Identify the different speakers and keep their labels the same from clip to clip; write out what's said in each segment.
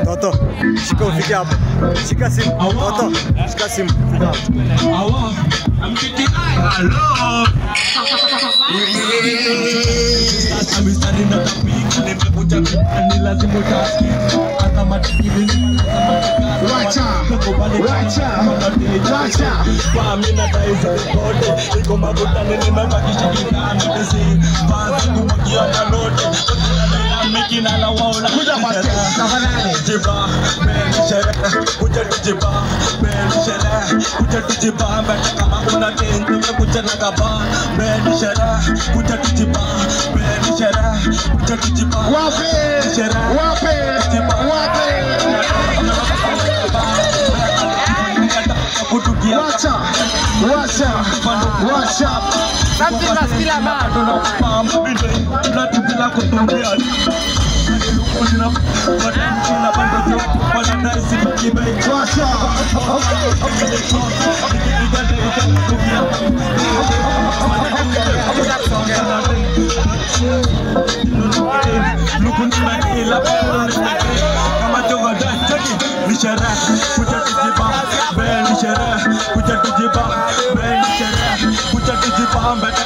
Speaker 1: Toto, shika ufike hapo. Shika simu. Toto, shika simu. Fika hapo.
Speaker 2: I'm getting hello. I'm standing up a week and if you put up and lazima utaki. Wacha. Pamina daiza kote. Iko mabuta nini mabakisha kikana desi. Baza kumwagia kanote. Making ala wala. Kuja pate. Tafadhali. Jiba. Benishara. Kuja tujiba. Benishara. Kuja tujiba. Mbata kama una tenzi. Kuja nakaba. Benishara. Kuja tujiba. Benishara. Kuja tujiba. Wape. Wacha.
Speaker 3: Something must kill a man.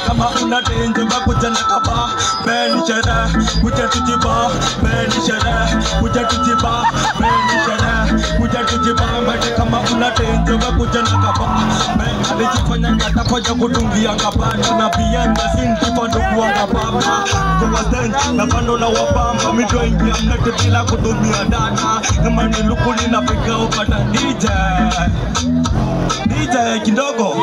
Speaker 2: Kama una tenzi bakuja nakaba benishara kuja tujiba benishara kuja tujiba benishara kuja tujiba mbele kama una tenzi bakuja nakaba alijifanya ngatapoja kutungia ngapanda na pia ndasinti pando kuanga baba kwa stand na pando na wapamba midro ingia mnete bila kutumia data kama ni lukuli na pika upata DJ kidogo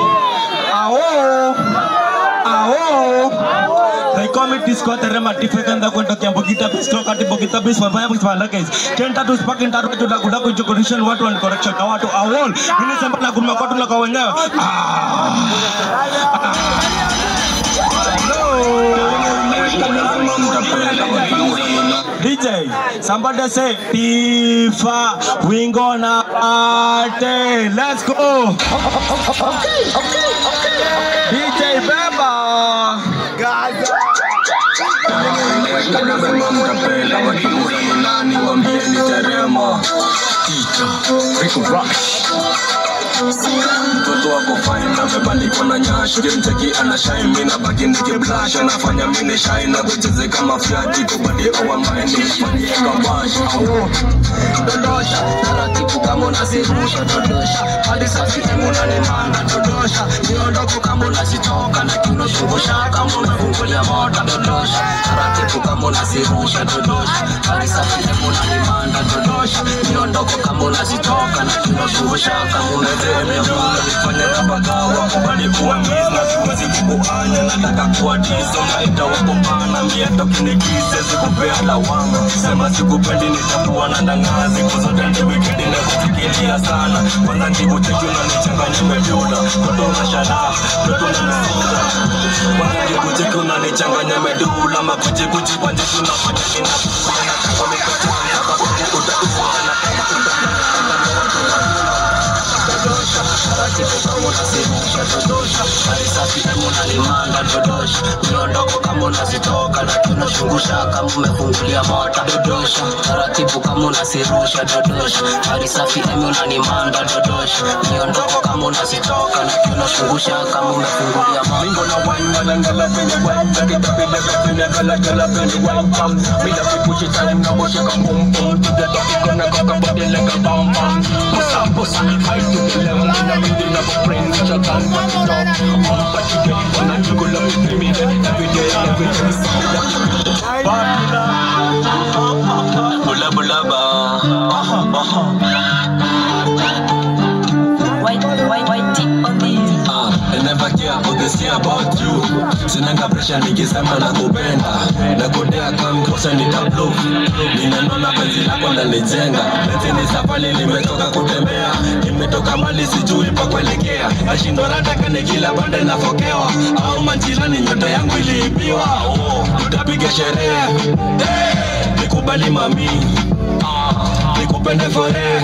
Speaker 2: They call me disco terema tifekanda kwenda kiambo kita disco kati bogita bis mabaya bis malakes kenta tu sparking taru juda kuda ku condition watu and correction na watu awol mimi sema na kumwa kwa tula kwa wenyewe DJ somebody say Tifa we gonna party let's go okay DJ Beba Gaza mtoto wako fine amebandikwa na nyashi mteki anashine mimi na baki nikiblash anafanya mimi shine na kucheze kama fiati kubadi kwa mind nifanye kabash dondosha taratibu kama unazirusha dondosha hadi safi emunani manda dondosha niondoko kama unazitoka na kinoshungusha kama unafungulia moto dondosha taratibu kama unazirusha dondosha hadi safi emunani manda dondosha niondoko kama unazitoka na kinoshungusha kama unazemea nifanye kabagawa kubali kuwa mizna siwezi kukuanya nataka kuwa dizo naita wakopana mieto kinikise sikupea lawama sema sikupendi nitakuwa na ndangazi kuzote ndi wikendi na kufikiria sana kwanza ndikucheki unanichanganya meduda kutoka shada kutoka meduda kwanza ndikucheki unanichanganya medula makuchikuchi kwa njiku nafanya ninakula nataka mikotana kwa utakufana taratibu kama unazirusha dondosha hadi safi emunanimanda dondosha miondoko kama unazitoka na kinoshungusha kama umefungulia mota dondosha taratibu kama unazirusha dondosha hadi safi emunanimanda dondosha miondoko kama unazitoka na kinoshungusha kama umefungulia mota mingo na wine wanangala penye wine kitapile penye gala penye welcome bila kipuchi time na bosha kama pum to the top gonna go kama body like a bam bam pusa high to the level in the brain with your tongue when you talk but you get one and you go love with me every day bula bula ba white tip on this I never care about this care about you sinanga pressure nikisema na kupenda na kudea kama kosa nitablow ninanona penzi lako ndanijenga penzi ni safari nimetoka kutembea nimetoka mbali sijui pa kuelekea nashindwa nataka ni kila bande nafokewa au manjirani nyota yangu iliibiwa tutapiga sherehe nikubali mami nikupende fore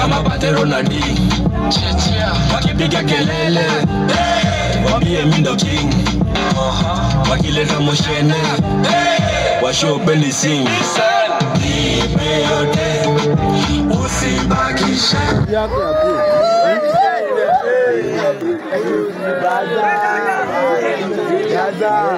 Speaker 2: kama Patero na D wakipiga kelele wambie mimi ndo king wakileta moshene washo bendi sing. Nipe yote, usibakishe.
Speaker 1: Gaza.